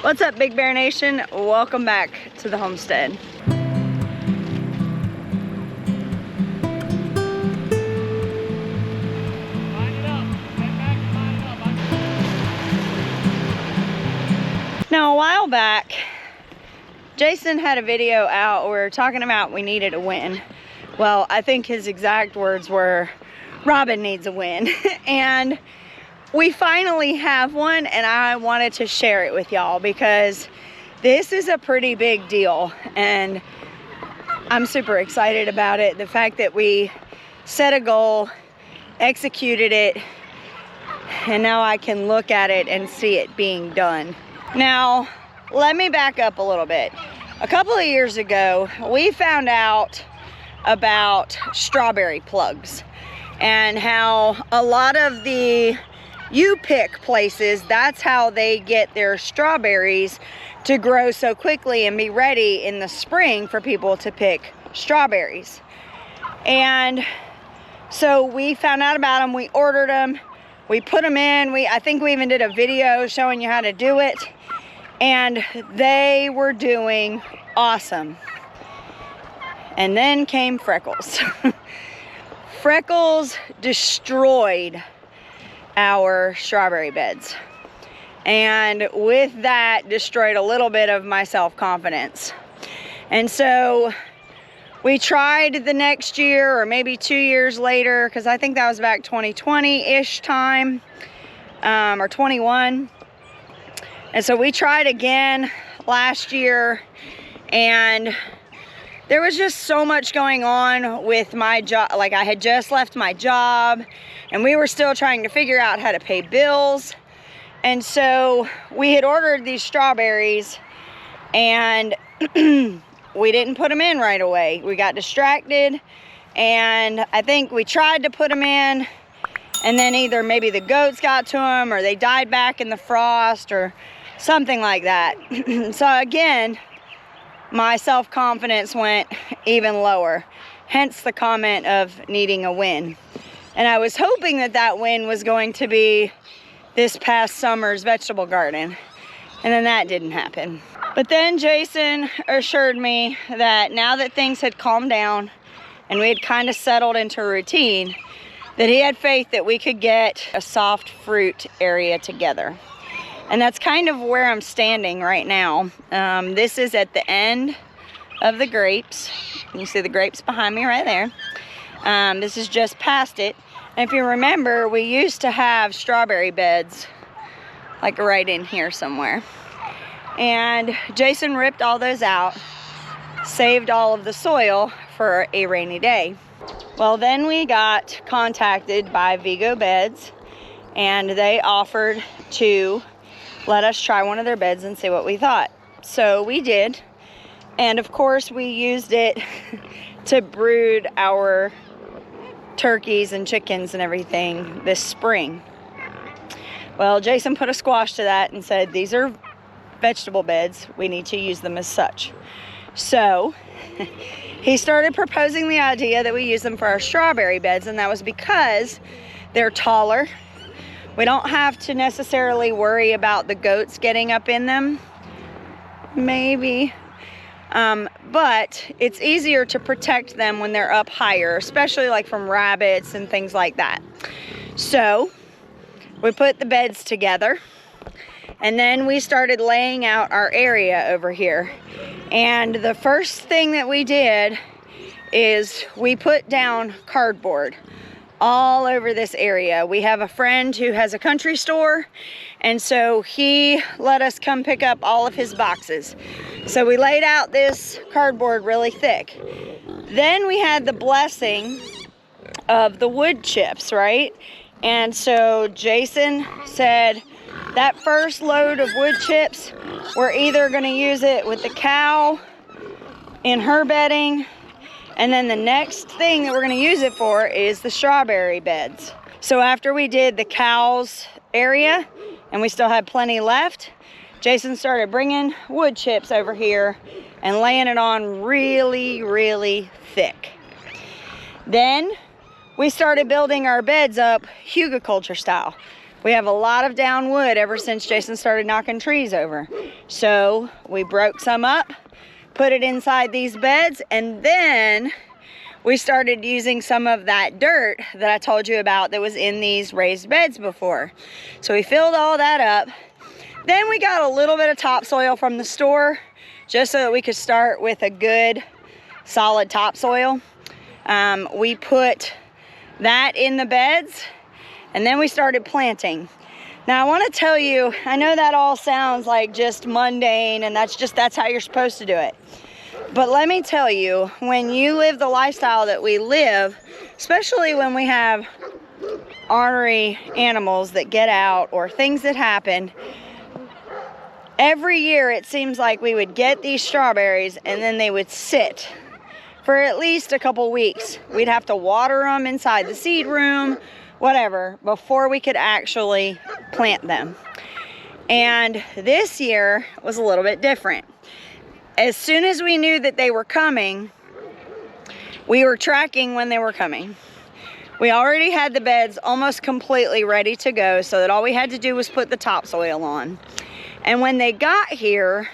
What's up, Big Bear Nation? Welcome back to the homestead. Now, a while back, Jason had a video out where we were talking about we needed a win. Well, I think his exact words were, Robin needs a win. And we finally have one, and I wanted to share it with y'all because this is a pretty big deal, and I'm super excited about it. The fact that we set a goal, executed it, and now I can look at it and see it being done. Now, let me back up a little bit. A couple of years ago, we found out about strawberry plugs and how a lot of the pick places, that's how they get their strawberries to grow so quickly and be ready in the spring for people to pick strawberries. And so we found out about them, we ordered them, we put them in, I think we even did a video showing you how to do it, and they were doing awesome. And then came Freckles. Freckles destroyed our strawberry beds, and with that destroyed a little bit of my self-confidence. And so we tried the next year, or maybe 2 years later, because I think that was back 2020-ish time, or 21. And so we tried again last year, and there was just so much going on with my job. Like, I had just left my job, and we were still trying to figure out how to pay bills. And so we had ordered these strawberries, and we didn't put them in right away. We got distracted, and I think we tried to put them in, and then either maybe the goats got to them, or they died back in the frost, or something like that. So again, my self-confidence went even lower, hence the comment of needing a win. And I was hoping that that win was going to be this past summer's vegetable garden, and then that didn't happen. But then Jason assured me that now that things had calmed down and we had kind of settled into a routine, that he had faith that we could get a soft fruit area together. And that's kind of where I'm standing right now. This is at the end of the grapes. You see the grapes behind me right there. This is just past it. And if you remember, we used to have strawberry beds like right in here somewhere. And Jason ripped all those out, saved all of the soil for a rainy day. Well, then we got contacted by Vego Beds, and they offered to let us try one of their beds and see what we thought. So we did, and of course we used it to brood our turkeys and chickens and everything this spring. Well, Jason put a squash to that and said, these are vegetable beds, we need to use them as such. So he started proposing the idea that we use them for our strawberry beds, and that was because they're taller. We don't have to necessarily worry about the goats getting up in them, maybe. But it's easier to protect them when they're up higher, especially like from rabbits and things like that. So we put the beds together, and then we started laying out our area over here. And the first thing that we did is we put down cardboard all over this area. We have a friend who has a country store, and so he let us come pick up all of his boxes. So we laid out this cardboard really thick. Then we had the blessing of the wood chips, right? And so Jason said that first load of wood chips, we're either gonna use it with the cow in her bedding, and then the next thing that we're gonna use it for is the strawberry beds. So after we did the cows area, and we still had plenty left, Jason started bringing wood chips over here and laying it on really, really thick. Then we started building our beds up hugelculture style. We have a lot of down wood ever since Jason started knocking trees over. So we broke some up, put it inside these beds, and then we started using some of that dirt that I told you about that was in these raised beds before. So we filled all that up. Then we got a little bit of topsoil from the store just so that we could start with a good solid topsoil. We put that in the beds, and then we started planting. Now I want to tell you, I know that all sounds like just mundane and that's how you're supposed to do it. But let me tell you, when you live the lifestyle that we live, especially when we have ornery animals that get out or things that happen, every year it seems like we would get these strawberries and then they would sit for at least a couple weeks. We'd have to water them inside the seed room, whatever, before we could actually plant them. And this year was a little bit different. As soon as we knew that they were coming, we were tracking when they were coming. We already had the beds almost completely ready to go, so that all we had to do was put the topsoil on. And when they got here,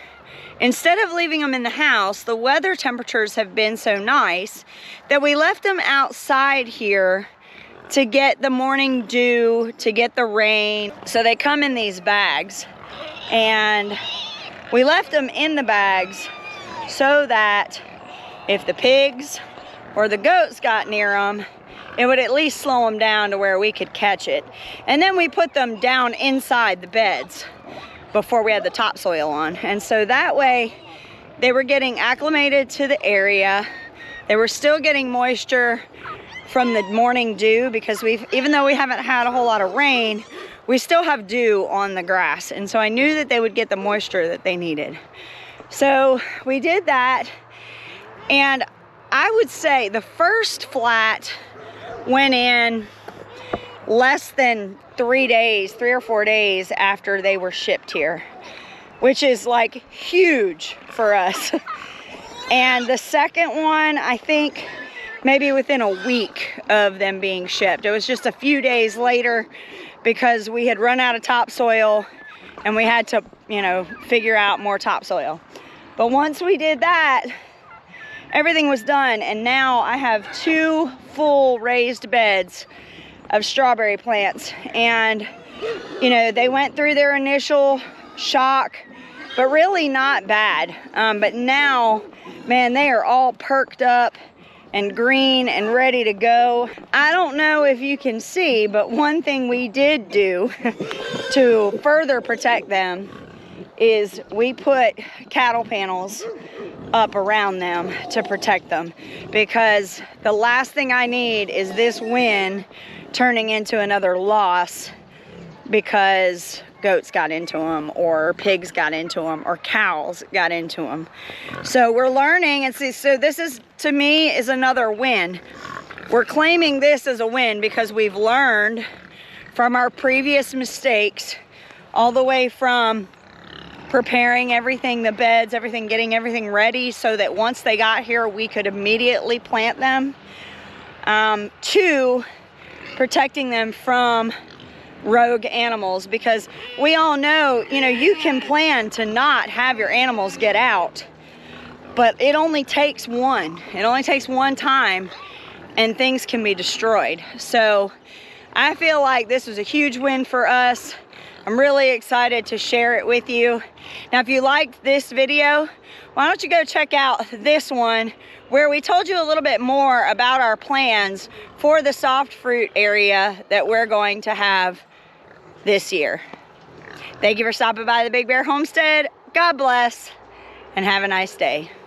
instead of leaving them in the house, the weather temperatures have been so nice that we left them outside here to get the morning dew, to get the rain. So they come in these bags, and we left them in the bags so that if the pigs or the goats got near them, it would at least slow them down to where we could catch it. And then we put them down inside the beds before we had the topsoil on. And so that way they were getting acclimated to the area. They were still getting moisture from the morning dew, because even though we haven't had a whole lot of rain, we still have dew on the grass. And so I knew that they would get the moisture that they needed. So we did that. And I would say the first flat went in less than 3 or 4 days after they were shipped here, which is like huge for us. And the second one, I think maybe within a week of them being shipped. It was just a few days later because we had run out of topsoil and we had to, you know, figure out more topsoil. But once we did that, everything was done, and now I have 2 full raised beds of strawberry plants. And you know, they went through their initial shock, but really not bad. But now, man, they are all perked up and green and ready to go. I don't know if you can see, but one thing we did do to further protect them is we put cattle panels up around them to protect them, because the last thing I need is this wind turning into another loss because goats got into them or pigs got into them or cows got into them. So we're learning, and see, so this is, to me, is another win. We're claiming this as a win because we've learned from our previous mistakes, all the way from preparing everything, the beds, everything, getting everything ready so that once they got here we could immediately plant them, to protecting them from rogue animals. Because we all know, you know, you can plan to not have your animals get out, but it only takes one. It only takes one time and things can be destroyed. So I feel like this was a huge win for us. I'm really excited to share it with you. Now, if you liked this video, why don't you go check out this one where we told you a little bit more about our plans for the soft fruit area that we're going to have this year. Thank you for stopping by the Big Bear Homestead. God bless and have a nice day.